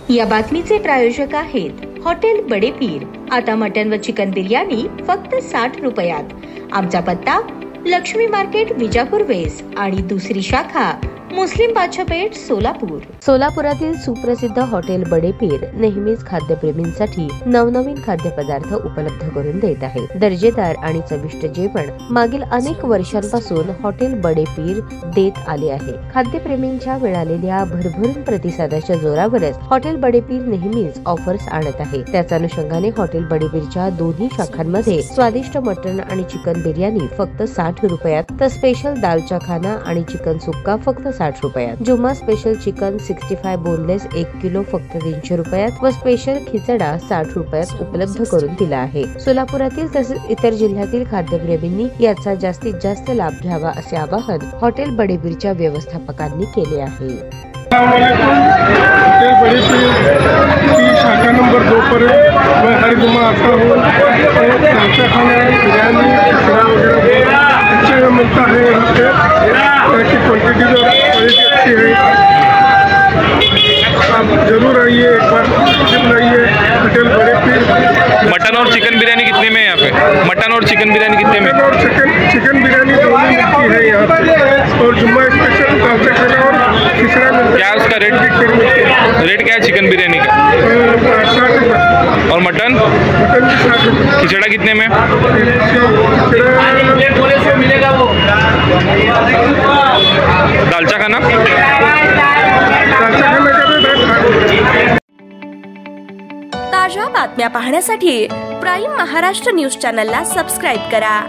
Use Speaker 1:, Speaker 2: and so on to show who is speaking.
Speaker 1: या बातमीचे प्रायोजक आहेत हॉटेल बडे पीर। आता मटन व चिकन बिर्याणी फक्त 60 रुपयात। आमचा पत्ता लक्ष्मी मार्केट विजापूर वेस्ट आणि दुसरी शाखा मुस्लिम बादशाहपेठ सोलापूर। सोलापुरातील सुप्रसिद्ध हॉटेल बडे पीर नेहमीच खाद्यप्रेमींसाठी नवनवीन खाद्यपदार्थ उपलब्ध करून देत आहे। दर्जेदार आणि चविष्ट जेवण मागील अनेक वर्षांपासून हॉटेल बडे पीर देत आले आहे। खाद्यप्रेमींच्या मिळालेल्या भरभरून प्रतिसादाच्या जोरावरच हॉटेल बडे पीर नेहमीच ऑफर्स आणत आहे। त्याच अनुषंगाने हॉटेल बडे पीरच्या दोन्ही शाखांमध्ये स्वादिष्ट मटन आणि चिकन बिर्याणी फक्त 60 रुपयात, तर स्पेशल दाल चाखाना आणि चिकन सुक्का फक्त 60 रुपयात, जुम्मा स्पेशल चिकन 65 बोनलेस 1 किलो फक्त 300 रुपयात व स्पेशल खिचडा 60 रुपयात उपलब्ध करून दिला आहे। सोलापुरातील तसेच इतर जिल्ह्यातील खाद्यप्रेमींनी याचा जास्तीत जास्त लाभ घ्यावा असे आवाहन हॉटेल बडे पीरच्या व्यवस्थापकांनी केले आहे।
Speaker 2: हॉटेल बड़े पीर की शाखा नंबर 2 पर मैं हर जुम्मा आता हूँ। नाश्ता खाना बिरयानी खिचड़ा वगैरह अच्छा मिलता है यहाँ पे, ताकि क्वान्टिटी जो क्वालिटी अच्छी है। आप जरूर आइए, एक बार आइए हॉटेल बड़े पीर।
Speaker 3: मटन और चिकन बिरयानी कितने में है यहाँ पे? मटन और चिकन बिरयानी कितने में?
Speaker 2: और चिकन बिरयानी दोनों मिलती है यहाँ पे, और जुम्मा स्पेशल दाल चाखाना और खिचड़ा मिलता है।
Speaker 3: क्या उसका रेट क्या है चिकन बिरयानी का?
Speaker 2: 60 रुपये।
Speaker 3: और मटन
Speaker 2: मटन 60 रुपये।
Speaker 3: खिचड़ा कितने में?
Speaker 4: मिलेगा वो
Speaker 3: दाल चाखाना
Speaker 5: ताज्या बातम्या पाहण्यासाठी प्राईम महाराष्ट्र न्यूज चॅनलला सबस्क्राईब करा।